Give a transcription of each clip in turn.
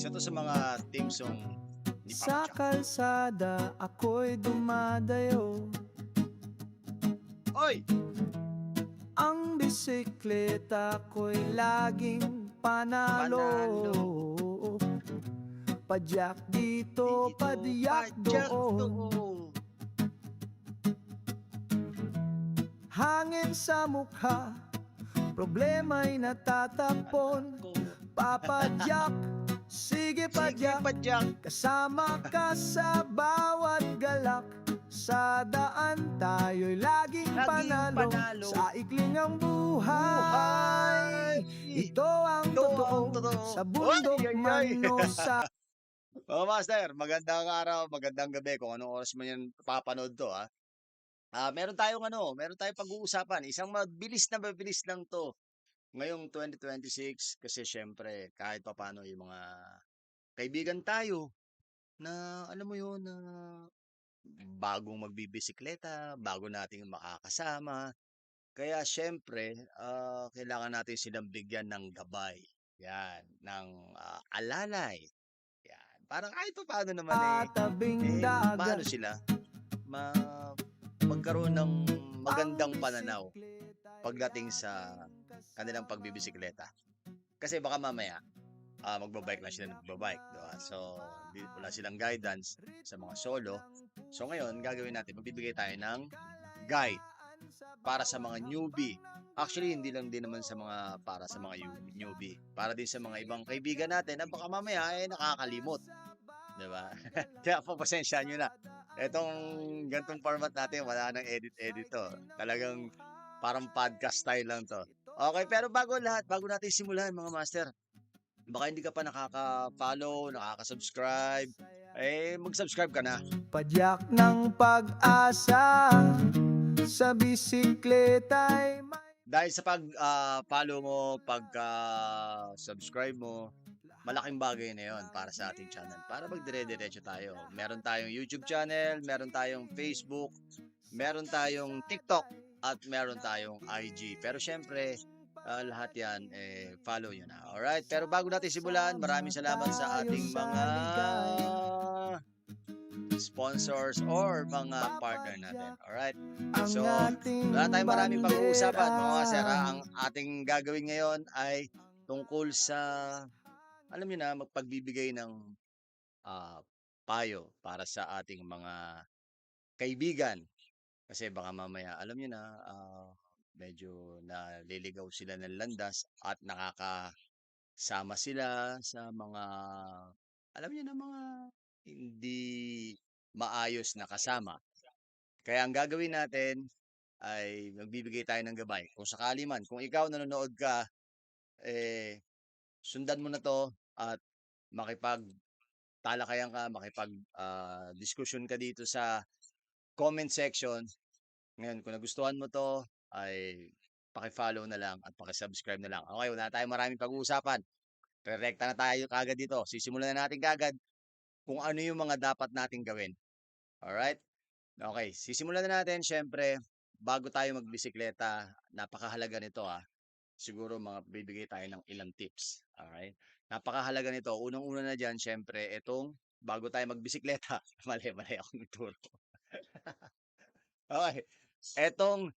Isa to sa mga theme song ni Papa Sa Jack. kalsada ako'y dumadayo, Oy! ang bisikleta ko'y laging panalo. Panalo, Padyak dito, dito, padyak padyak doon, doon. hangin sa mukha, problema'y natatapon. Natakbo. Papadyak, sige Sige, padyak, padyak. kasama ka sa bawat galak. Sa daan tayo'y laging Laging panalo. panalo. Sa ikling ang buhay, Buhay! ito ang Ito totoo. ang totoo. Sa bundok Ay, ay, man ay. o sa Oh, Master, magandang araw, magandang gabi kung anong oras mo yan papanood to, ah. Meron tayong pag-uusapan, isang mabilis lang 'to ngayong 2026 kasi siyempre kahit papaano yung mga kaibigan tayo na alam mo yun, na bagong magbibisikleta, bago nating makakasama. Kaya siyempre, kailangan natin silang bigyan ng gabay, 'yan, ng, alalay, 'yan. Para kahit papaano naman, tabing maano dagat. sila, ma magkaroon ng Ang magandang pananaw bisikleta'y pagdating sa laging kanilang kasama. pagbibisikleta. Kasi baka mamaya, magba-bike lang sila ng magba-bike, 'di ba? So, wala silang guidance sa mga solo. So ngayon, gagawin natin, magbibigay tayo ng guide para sa mga newbie. Actually, hindi lang din naman sa mga para sa mga newbie, para din sa mga ibang kaibigan natin na baka mamaya, nakakalimot, 'di ba? Kaya pagpasensyahan niyo na. Etong ganitong format natin wala ng edit-edit 'to. Talagang parang podcast style lang 'to. Okay, pero bago natin simulan mga master, baka hindi ka pa nakaka-follow, nakaka-subscribe, mag-subscribe ka na. Padyak ng pag-asa sa bisikleta'y may Dahil sa follow mo, pagka-subscribe mo, malaking bagay na 'yon para sa ating channel, para magdire-diretso tayo. Meron tayong YouTube channel, meron tayong Facebook, meron tayong TikTok, at meron tayong IG. Pero siyempre, lahat 'yan, follow niyo na, alright? Pero bago natin simulan, maraming sama salamat sa tayo ating sa mga ligaya. sponsors or mga partner natin, Papadyak alright? ang So, wala ating tayong maraming pag-uusapan bandera. mga sir, ang ating gagawin ngayon ay tungkol sa, alam niyo na, magpagbibigay ng, ah, payo para sa ating mga kaibigan. Kasi baka mamaya, alam niyo na, medyo naliligaw sila ng landas at nakakasama sila sa mga, alam niyo na, mga hindi maayos na kasama. Kaya ang gagawin natin ay magbibigay tayo ng gabay. Kung sakali man, kung ikaw nanonood ka, sundan mo na 'to at makipagtalakayan ka, diskusyon ka dito sa comment section. Ngayon, kung nagustuhan mo 'to ay paki-follow na lang at paki-subscribe na lang. Okay, wala na tayong maraming pag-uusapan. Rerekta na tayo kaagad dito. Sisimulan na natin kaagad kung ano yung mga dapat nating gawin. Alright? Okay, sisimulan na natin siyempre, bago tayo magbisikleta, napakahalaga nito, siguro bibigay tayo ng ilang tips, alright? Napakahalaga nito, unang-una na diyan siyempre itong bago tayo magbisikleta, mali ako nagturo. Okay, etong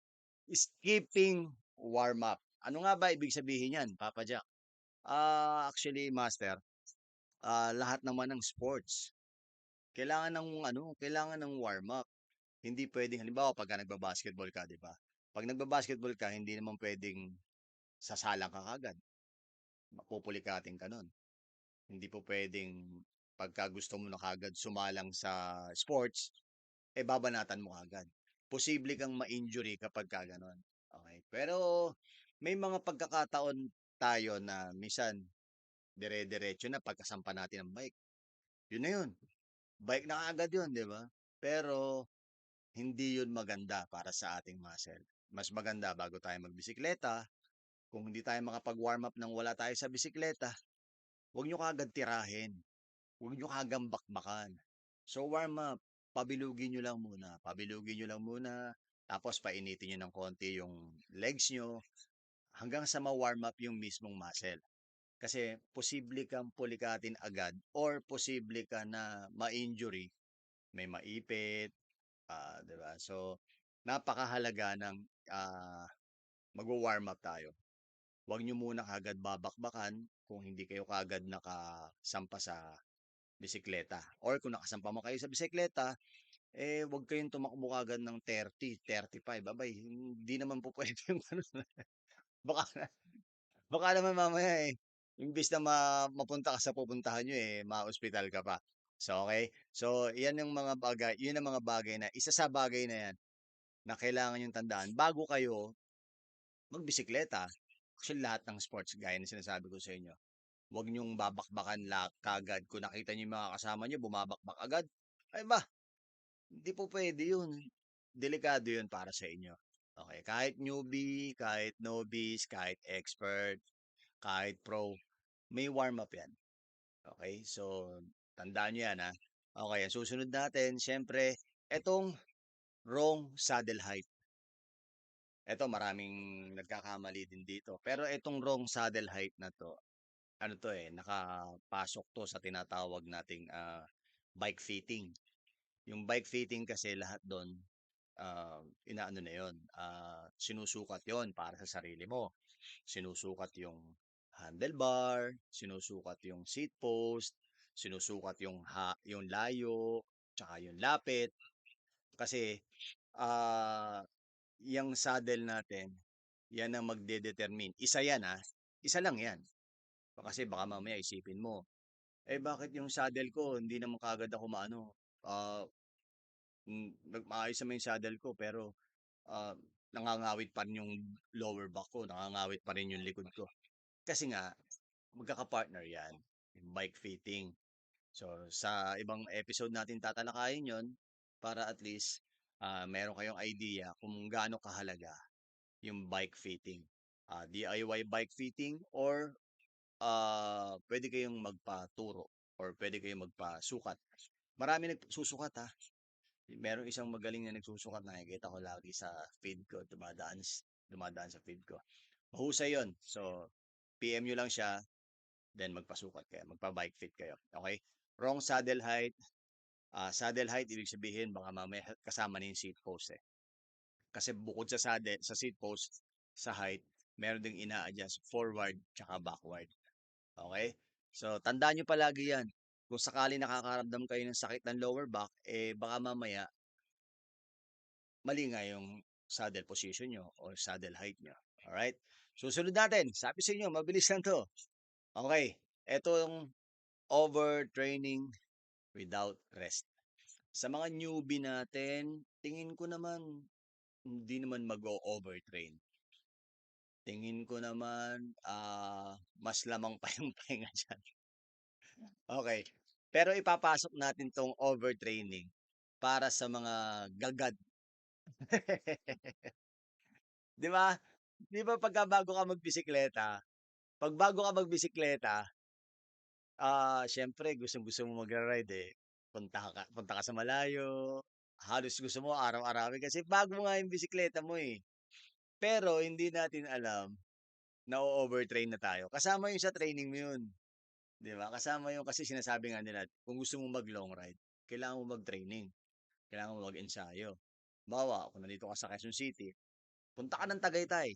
skipping warm up. Ano nga ba ibig sabihin niyan, Papa Jack? Actually master, lahat naman ng sports kailangan ng warm up. Hindi puwedeng halimbawa pagka nagba-basketball ka, 'di ba? 'Pag nagba-basketball ka hindi naman puwedeng sasalang ka kaagad, mapupulikatin ka nun. Hindi po puwedeng pagka gusto mo na kaagad sumalang sa sports, babanatan mo kaagad. Posible kang ma-injury kapagka gano'n, okey. Pero may mga pagkakataon tayo na minsan dire-diretso na pagkasampa natin ng bike, yun na yun, bike na kaagad yun, 'di ba? Pero hindi yun maganda para sa ating muscle. Mas maganda bago tayo magbisikleta, kung hindi tayo makapag-warm up ng wala tayo sa bisikleta, huwag niyo kaagad tirahin, huwag niyo kaagad bakbakan. So warm up, pabilugin niyo lang muna, tapos painitin niyo ng konti yung legs niyo hanggang sa ma-warm up yung mismong muscle. Kasi posible kang pulikatin agad or posible ka na ma-injury, may maipit, 'di ba? So, napakahalaga ng magwa-warm up tayo. Huwag niyo muna kaagad babakbakan kung hindi kayo kaagad nakasampa sa bisikleta. Or kung nakasampa man kayo sa bisikleta, huwag kayong tumakbo kaagad ng 30, 35. Abay, hindi naman po puwede yung gano'n. Baka baka naman mamaya, imbes na mapunta ka sa pupuntahan niyo, maospital ka pa. So, okay. So, 'yan yung mga bagay 'yun ang mga bagay na isa sa bagay na 'yan na kailangan niyong tandaan bago kayo magbisikleta. Actually, lahat ng sports gaya ng sinasabi ko sa inyo, huwag niyong babakbakan kaagad. Kung nakita niyo yung mga kasama niyo bumabakbak agad, ay ba, hindi po puwede 'yun. Delikado 'yun para sa inyo. Okay, kahit newbie, kahit novice, kahit expert, kahit pro, may warm up 'yan. Okay, so tandaan niyo 'yan, ha. Okay, ang susunod natin siyempre etong wrong saddle height. Eto maraming nagkakamali din dito. Pero etong wrong saddle height na 'to, ano 'to, nakapasok 'to sa tinatawag nating, bike fitting. Yung bike fitting kasi lahat do'n, inaano na 'yon, sinusukat 'yon para sa sarili mo. Sinusukat yung handlebar, sinusukat yung seat post, sinusukat yung layo, tsaka yung lapit. Kasi, yung saddle natin, yan ang magde-determine. Isa yan, isa lang yan. Kasi baka mamaya isipin mo, bakit yung saddle ko hindi naman kaagad ako maano, ah, maayos naman yung saddle ko pero ah, nangangawit pa rin yung lower back ko, nangangawit pa rin yung likod ko. Kasi nga, magkaka-partner yan, yung bike fitting. So, sa ibang episode natin tatalakayin yon para at least meron kayong idea kung gaano kahalaga yung bike fitting. DIY bike fitting or pwede kayong magpaturo or pwede kayong magpasukat. Marami nagsusukat, ha. Merong isang magaling na nagsusukat, nakikita ko lagi sa feed ko, dumadaan sa feed ko. Mahusay yon. So, PM nyo lang siya, then magpasukat kayo, magpa-bike fit kayo. Okay? Wrong saddle height. Saddle height, ibig sabihin, baka mamaya kasama na yung seat post, eh. Kasi bukod sa saddle, sa seat post, sa height, meron ding ina-adjust forward tsaka backward. Okay? So, tandaan nyo palagi yan. Kung sakali nakakaramdam kayo ng sakit ng lower back, baka mamaya mali nga yung saddle position nyo or saddle height nyo. Alright? Susunod natin. Sabi sa inyo, mabilis lang to. Okay. Ito yung overtraining without rest. Sa mga newbie natin, tingin ko naman, hindi naman mag-overtrain. Tingin ko naman, mas lamang pa yung pahinga dyan. Okay. Pero ipapasok natin tong overtraining para sa mga gagad. 'Di ba? 'Di ba pagka bago ka magbisikleta, siyempre gustong-gusto mo magra-ride, eh. Punta ka sa malayo, halos gusto mo araw-arawin kasi bago nga yung bisikleta mo, eh. Pero hindi natin alam na o-overtrain na tayo. Kasama yun sa training mo yun, 'di ba? Kasama yun kasi sinasabi nga nila kung gusto mo mag-long ride, kailangan mo mag-training, kailangan mo mag-ensayo. Halimbawa, kung nandito ka sa Quezon City, punta ka ng Tagaytay.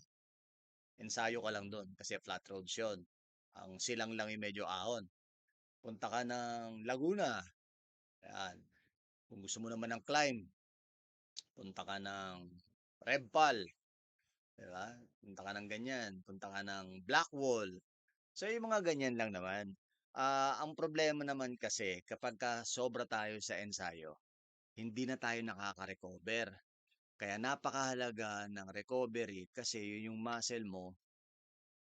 Ensayo ka lang do'n kasi flat roads 'yon. Ang silang lang yung medyo ahon. Punta ka ng Laguna, ayan. Kung gusto mo naman ng climb, punta ka ng Repal, 'di ba? Punta ka ng ganyan, punta ka ng Blackwall. So, yung mga ganyan lang naman. Ang problema naman kasi kapagka sobra tayo sa ensayo, hindi na tayo nakaka-recover. Kaya napakahalaga ng recovery kasi yun yung muscle mo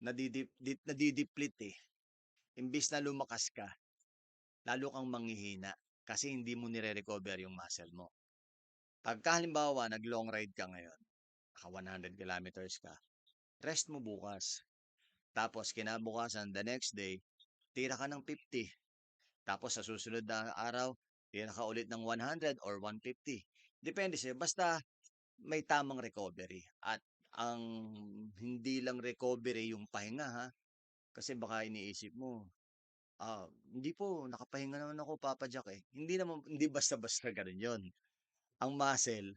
nadideplete, eh. Imbis na lumakas ka, lalo kang manghihina kasi hindi mo nire-recover yung muscle mo. Pagka halimbawa nag-long ride ka ngayon, naka 100 kilometers ka, rest mo bukas. Tapos kinabukasan, the next day, tira ka ng 50. Tapos sa susunod na araw, tira ka ulit ng 100 or 150. Depende sa'yo. Basta may tamang recovery. At ang hindi lang recovery yung pahinga, ha. Kasi baka iniisip mo, hindi po, nakapahinga naman ako, Papa Jack eh. Hindi basta-basta ganun yun. Ang muscle,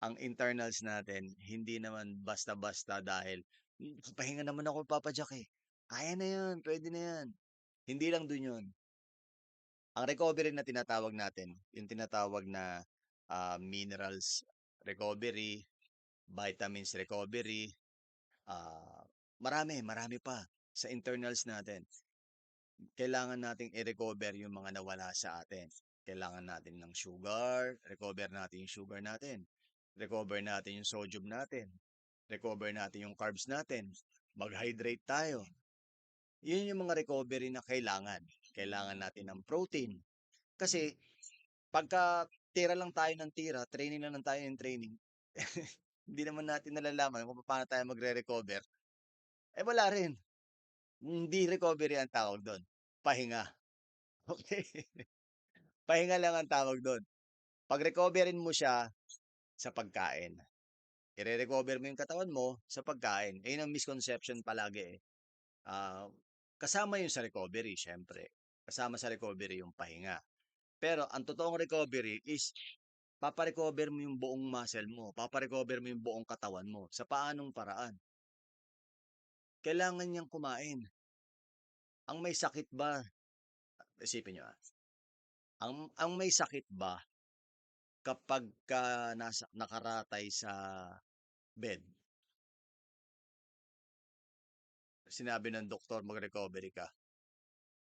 ang internals natin, hindi naman basta-basta dahil, nakapahinga naman ako, Papa Jack eh. Kaya na yun, pwede na yan. Hindi lang dun yun. Ang recovery na tinatawag natin, yung tinatawag na minerals recovery, vitamins recovery, ah, marami pa sa internals natin. Kailangan nating i-recover yung mga nawala sa atin. Kailangan natin ng sugar, recover natin yung sugar natin. Recover natin yung sodium natin. Recover natin yung carbs natin. Mag-hydrate tayo. Yun yung mga recovery na kailangan. Kailangan natin ng protein. Kasi pagka tira lang tayo ng tira, training lang tayo ng training, hindi naman natin nalalaman kung paano tayo magre-recover. Eh wala rin. Hindi recovery ang tawag doon. Pahinga. Okay? Pahinga lang ang tawag doon. Pag-recoverin mo siya sa pagkain. I-recover mo yung katawan mo sa pagkain. Ayun ang misconception palagi eh. Ah, kasama yun sa recovery, syempre. Kasama sa recovery yung pahinga. Pero ang totoong recovery is papa-recover mo yung buong muscle mo, papa-recover mo yung buong katawan mo. Sa paanong paraan? Kailangan niyang kumain. Ang may sakit ba, isipin niyo ang may sakit ba kapag ka nakaratay sa bed, sinabi ng doktor mag-recovery ka,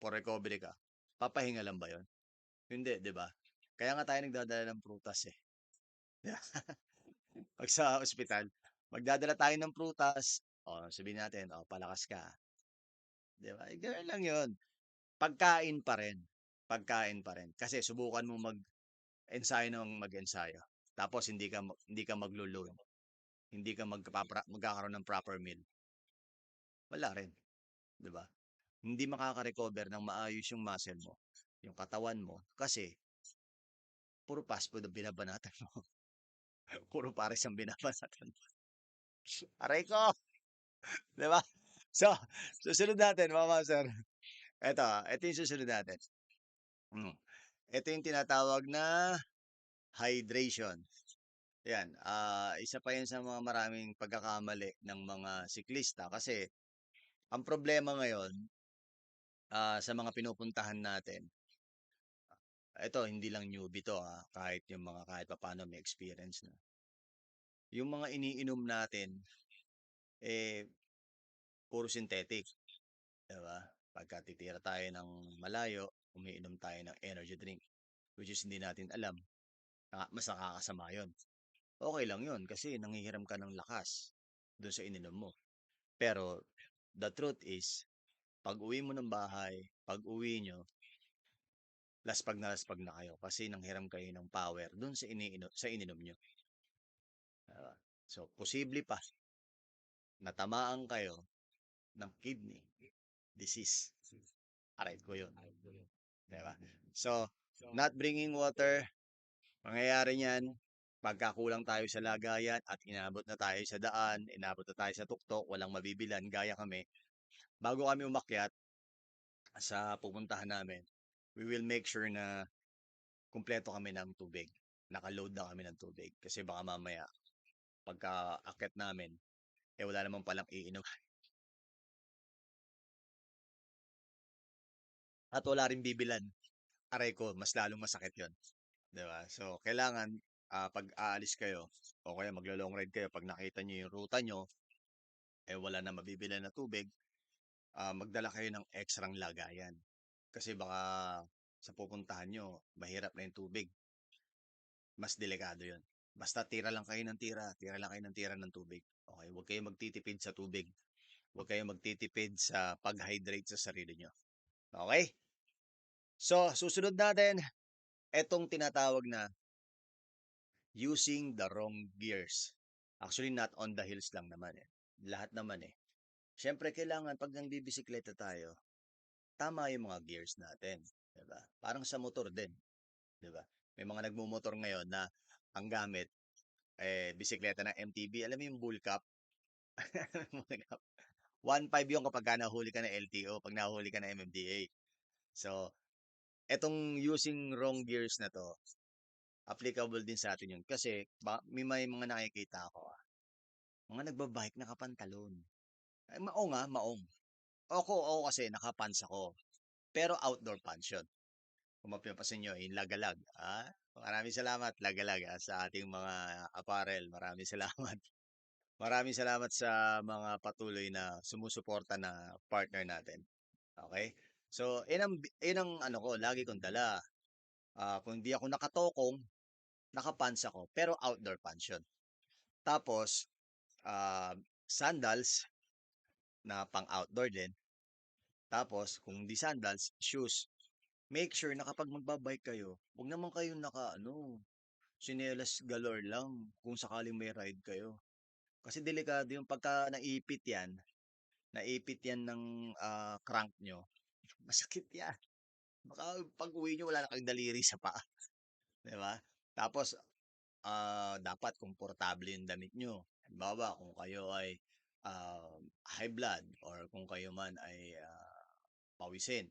for recovery ka, papahinga lang ba yon? Hindi, di ba? Kaya nga tayo nagdadala ng prutas eh. Pag sa ospital, magdadala tayo ng prutas, o sabihin natin, o palakas ka. Di ba? Ganun lang yon. Pagkain pa rin. Pagkain pa rin. Kasi subukan mo mag-ensayo ng mag-ensayo. Tapos hindi ka maglo-load. Hindi ka magkakaroon ng proper meal. Wala rin, 'di ba? Hindi makaka-recover ng maayos yung muscle mo, yung katawan mo kasi puro fast food ang binabanatan mo. Puro pares ang binabanatan mo. Aray ko, 'di ba? So, susunod natin mga sir. Ito yung susunod natin. Hmm. Ito yung tinatawag na hydration. Yan, isa pa yan sa mga maraming pagkakamali ng mga siklista kasi ang problema ngayon sa mga pinupuntahan natin, ito hindi lang newbie to kahit yung mga kahit papaano may experience na. Yung mga iniinom natin, eh, puro synthetic, di ba? Pagka titira tayo ng malayo, umiinom tayo ng energy drink, which is hindi natin alam, mas nakakasama yun. Okay lang yun kasi nanghihiram ka ng lakas doon sa ininom mo. Pero the truth is, pag uwi mo ng bahay, pag uwi nyo, laspag na kayo kasi nanghiram kayo ng power doon sa ininom nyo. Diba? So, posible pa natamaan kayo ng kidney disease. Aray ko yun. Diba? So, not bringing water, mangyayari niyan, pagkakulang tayo sa lagayan at inabot na tayo sa daan, inabot na tayo sa tuktok, walang mabibilan, gaya kami, bago kami umakyat sa pupuntahan namin, we will make sure na kumpleto kami ng tubig. Naka-load na kami ng tubig. Kasi baka mamaya, pagka akyat namin, wala naman palang iinom. At wala rin bibilan. Aray ko, mas lalong masakit yon, 'di ba? So, kailangan pag aalis kayo o kaya maglo-long ride kayo, pag nakita niyo yung ruta niyo, wala na mabibilan na tubig, magdala kayo ng ekstrang lagayan. Kasi baka sa pupuntahan niyo, mahirap na yung tubig. Mas delikado yon. Basta tira lang kayo ng tira ng tubig. Okay, huwag kayong magtitipid sa tubig. Huwag kayong magtitipid sa pag-hydrate sa sarili nyo. Okay? So, susunod natin, etong tinatawag na using the wrong gears. Actually, not on the hills lang naman eh. Lahat naman eh. Siyempre, kailangan pag nang bibisikleta tayo, tama yung mga gears natin. Diba? Parang sa motor din. Diba? May mga nagmumotor ngayon na ang gamit, bisikleta ng MTB. Alam mo yung bull cap? 1.5 yun kapagka nahuli ka ng LTO, 'pag nahuli ka ng MMDA. So, etong using wrong gears na 'to, applicable din sa atin yun kasi may mga nakikita ako, mga nagba-bike nakapantalon. Eh, maong, maong. Ako kasi naka-pants ako, pero outdoor pants yun. Kung mapapansin niyo, yung Lagalag, maraming salamat Lagalag, sa ating mga apparel. Maraming salamat. Maraming salamat sa mga patuloy na sumusuporta na partner natin. Okay? So, yun ang ano ko, lagi kong dala. Kung di ako nakatokong, nakapants ako, pero outdoor pants yun. Tapos, sandals na pang-outdoor din. Tapos, kung di sandals, shoes. Make sure na kapag magbabike kayo, huwag naman kayong tsinelas galore lang kung sakaling may ride kayo. Kasi delikado yung pagka naipit yan ng crank nyo, masakit yan. Baka pag uwi nyo, wala na kayong daliri sa paa. Di ba? Tapos, dapat komportable yung damit nyo. Halimbawa, kung kayo ay high blood or kung kayo man ay pawisin.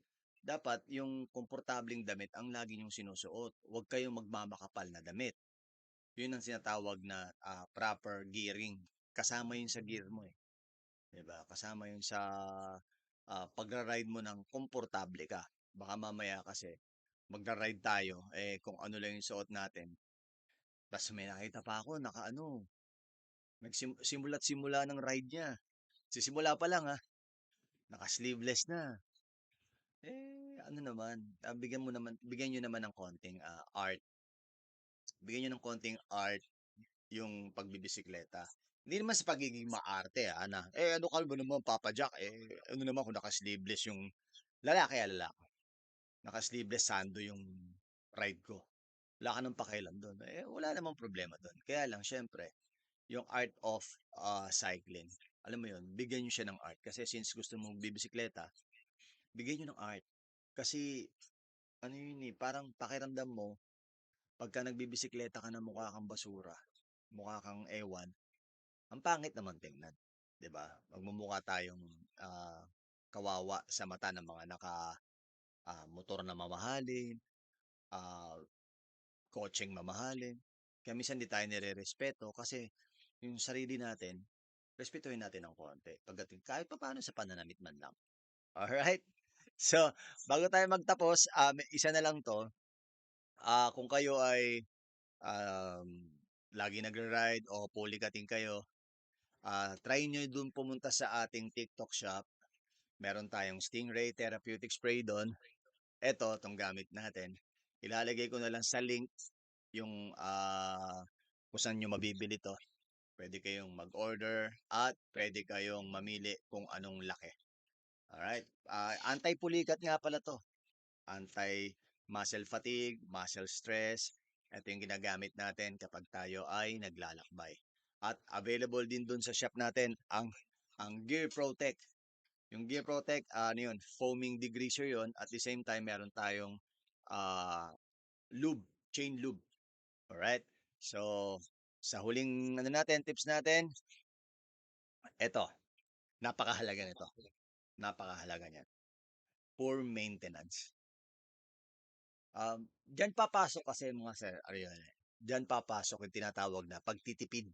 Dapat yung komportableng damit ang lagi niyong sinusuot. Huwag kayong magmamakapal na damit. Yun ang sinatawag na proper gearing. Kasama yun sa gear mo eh. 'Di ba? Kasama yun sa pagra-ride mo ng komportable ka. Baka mamaya kasi magra-ride tayo kung ano lang yung suot natin. Tapos may nakita pa ako simula't simula ng ride niya. Sisimula pa lang naka-sleeveless na. Ano naman, bigyan niyo naman ng konting art. Bigyan niyo ng konting art yung pagbibisikleta. Hindi naman sa pagiging maarte ano ka ba naman Papa Jack ano naman kung naka-sleeveless yung lalaki. Naka-sleeveless sando yung ride ko. Wala ka ng pakialam doon. Wala namang problema doon. Kaya lang syempre, yung art of cycling. Alam mo yun, bigyan niyo siya ng art kasi since gusto mong bibisikleta, bigyan niyo ng art. Kasi ano yun parang pakiramdam mo pagka nagbibisikleta ka na mukha kang basura, mukha kang ewan, ang pangit naman tingnan, 'di ba? Magmumukha tayong ah, kawawa sa mata ng mga motor na mamahalin, ah, kotseng mamahalin. Kaya minsan di tayo nire-respeto kasi yung sarili natin, respetuhin natin ng konti. Pagdating kahit papaano sa pananamit man lang. Alright? So, bago tayo magtapos, isa na lang 'to. Kung kayo ay lagi nagra-ride o polycutting kayo, try nyo dun pumunta sa ating TikTok shop. Meron tayong Stingray Therapeutic Spray doon. Itong gamit natin. Ilalagay ko na lang sa link yung kung saan nyo mabibili to. Pwede kayong mag-order at pwede kayong mamili kung anong laki. Alright? Anti-pulikat nga pala to. Anti-muscle fatigue, muscle stress. Ito yung ginagamit natin kapag tayo ay naglalakbay. At available din dun sa shop natin ang Gear Protect. Yung Gear Protect, ano yun, foaming degreaser yun. At the same time, meron tayong lube, chain lube. Alright? So, sa huling tips natin, eto, napakahalaga nito. Napakahalaga niyan. Poor maintenance. Diyan papasok kasi mga sir, Ariel. Diyan papasok yung tinatawag na pagtitipid.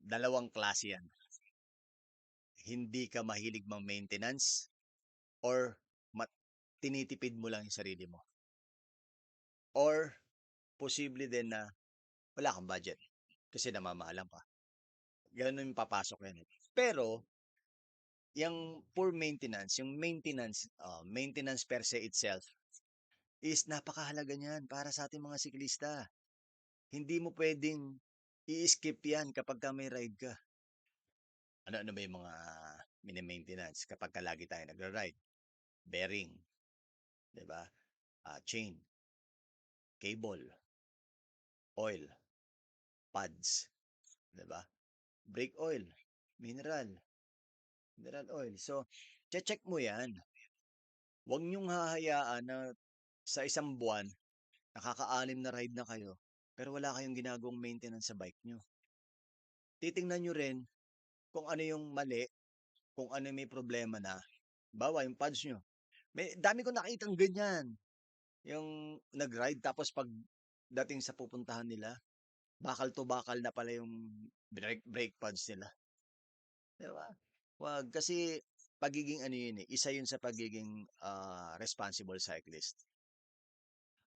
Dalawang klase yan. Hindi ka mahilig mang-maintenance or tinitipid mo lang yung sarili mo. Or posible din na wala kang budget kasi namamahalan ka. Ganun yung papasok yan. Pero yung poor maintenance, yung maintenance per se itself is napakahalaga niyan para sa ating mga siklista. Hindi mo pwedeng i-skip yan kapag ka may ride ka. Ano ba yung mga mini-maintenance kapag ka lagi tayo nagra-ride? Bearing, 'di ba? Chain, cable, oil, pads, 'di ba? Brake oil, mineral oil. So, check mo 'yan. Huwag niyong hahayaan na sa isang buwan, nakaka-anim na ride na kayo, pero wala kayong ginagawang maintenance sa bike niyo. Titingnan niyo rin kung ano yung mali, kung ano yung may problema na. Bawa yung pads nyo. May dami ko nakitang ganyan. Yung nag-ride tapos pag dating sa pupuntahan nila, bakal to bakal na pala yung brake pads nila. Di ba? Wag kasi pagiging ano yun eh, isa yun sa pagiging responsible cyclist.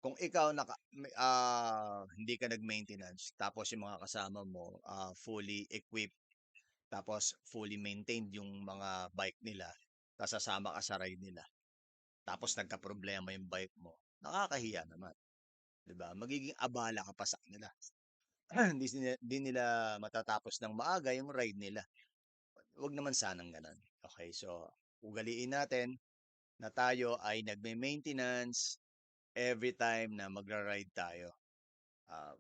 Kung ikaw hindi ka nag-maintenance tapos yung mga kasama mo fully equipped tapos fully maintained yung mga bike nila, tapos sasama ka sa ride nila, tapos nagka-problema yung bike mo, nakakahiya naman, 'di ba? Magiging abala ka pa sa kanila. Hindi nila matatapos ng maaga yung ride nila. Huwag naman sanang gano'n. Okay, so ugaliin natin na tayo ay nagme-maintenance every time na magra-ride tayo.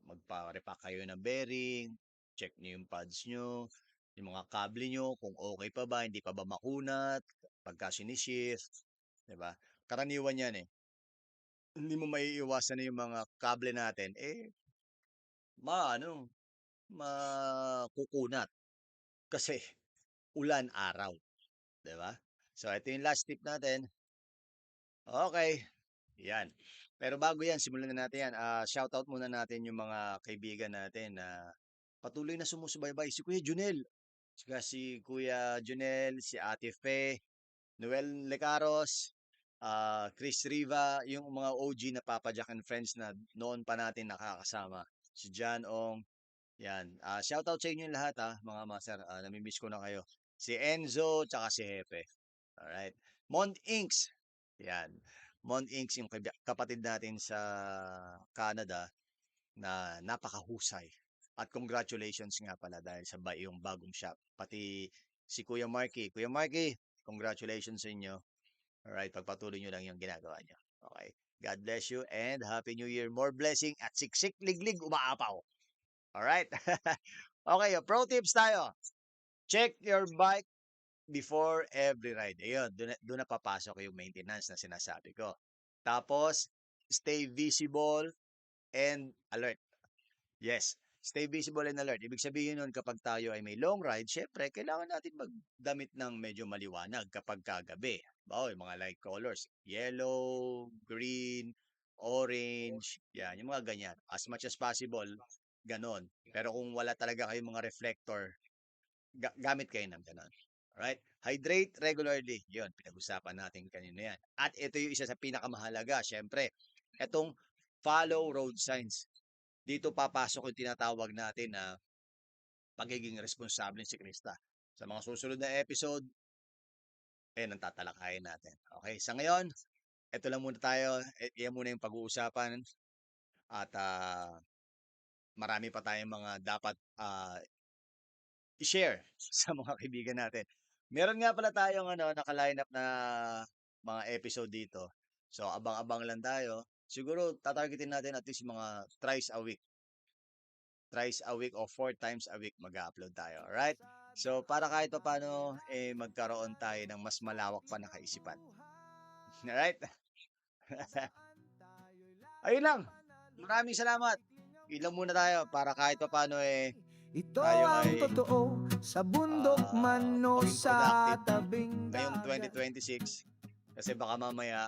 Magpa-repack kayo ng bearing, check niyo yung pads niyo, yung mga kable niyo kung okay pa ba, hindi pa ba makunat pagka shift, 'di ba? Karaniwan 'yan eh. Hindi mo maiiwasan na yung mga kable natin maano, makukunat kasi ulan, araw, 'di ba? So ito yung last tip natin. Okay, 'yan. Pero bago 'yan, simulan na natin 'yan. Shoutout muna natin yung mga kaibigan natin na patuloy na sumusubaybay. Si Kuya Junel, si Kuya Junel, si Ate Fe, Noel Lecaros, Chris Riva, yung mga OG na Papa Jack and Friends na noon pa natin nakakasama. Si John Ong, yan. Shoutout sa inyo lahat mga master. Namimiss ko na kayo. Si Enzo, tsaka si Hepe. Alright. Mont Inks. Yan. Mont Inks, yung kapatid natin sa Canada na napakahusay. At congratulations nga pala dahil sa yung bagong shop. Pati si Kuya Marky. Kuya Marky, congratulations sa inyo. Alright, pagpatuloy nyo lang yung ginagawa nyo. Okay. God bless you and Happy New Year. More blessing at siksik liglig umaapaw. Alright? Okay, pro tips tayo. Check your bike before every ride. Ayun, doon na papasok yung maintenance na sinasabi ko. Tapos, stay visible and alert. Yes, stay visible and alert. Ibig sabihin nun kapag tayo ay may long ride, syempre, kailangan natin magdamit ng medyo maliwanag kapag kagabi. Yung mga light colors, yellow, green, orange, yan, yung mga ganyan. As much as possible, ganon. Pero kung wala talaga kayong mga reflector, gamit kayo ng ganon. Alright? Hydrate regularly. Yun, pinag-usapan natin kanina yan. At ito yung isa sa pinakamahalaga, syempre. Itong follow road signs. Dito papasok yung tinatawag natin na pagiging responsableng siklista. Sa mga susunod na episode, ang tatalakayin natin. Okay, sa ngayon, ito lang muna tayo. Iyan muna yung pag-uusapan. At marami pa tayong mga dapat i-share sa mga kaibigan natin. Meron nga pala tayong naka-line up na mga episode dito. So, abang-abang lang tayo. Siguro, tatargetin natin at least mga thrice a week or 4 times a week mag-upload tayo. Alright? So, para kahit pa paano, magkaroon tayo ng mas malawak pa na kaisipan. Alright? Ayun lang. Maraming salamat. Ilang muna tayo para kahit pa paano ito tayo ang ay totoo sa bundok man o maging sa productive tabing ngayong dagat. 2026. Kasi baka mamaya,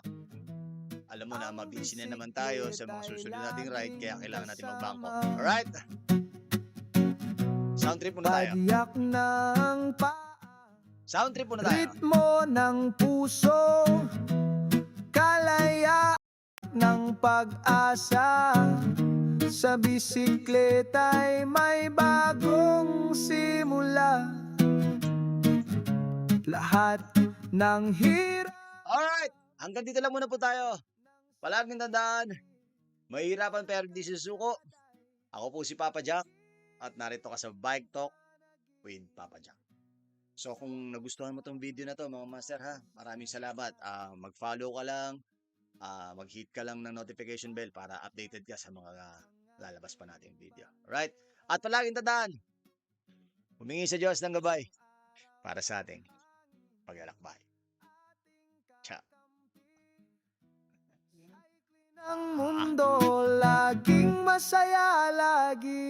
alam mo na, mabisi na naman tayo sa mga susunod nating ride, kaya kailangan natin magbangko. Alright? Sound trip muna tayo. Pagyak ng Sound trip muna tayo. ritmo ng puso, kalaya ng pag-asa. Sa bisikleta'y may bagong simula. Lahat ng hirap. Alright! Hanggang dito lang muna po tayo. Palaging tandaan, mahirapan pero di susuko. Ako po si Papa Jack at narito ka sa Bike Talk with Papa Jack. So kung nagustuhan mo tong video na to mga master maraming salamat. Mag-follow ka lang, mag-hit ka lang ng notification bell para updated ka sa mga lalabas pa nating video. Alright? At palaging tandaan, humingi sa Diyos ng gabay para sa ating paglalakbay. Ciao. Ang mundo laging masaya lagi.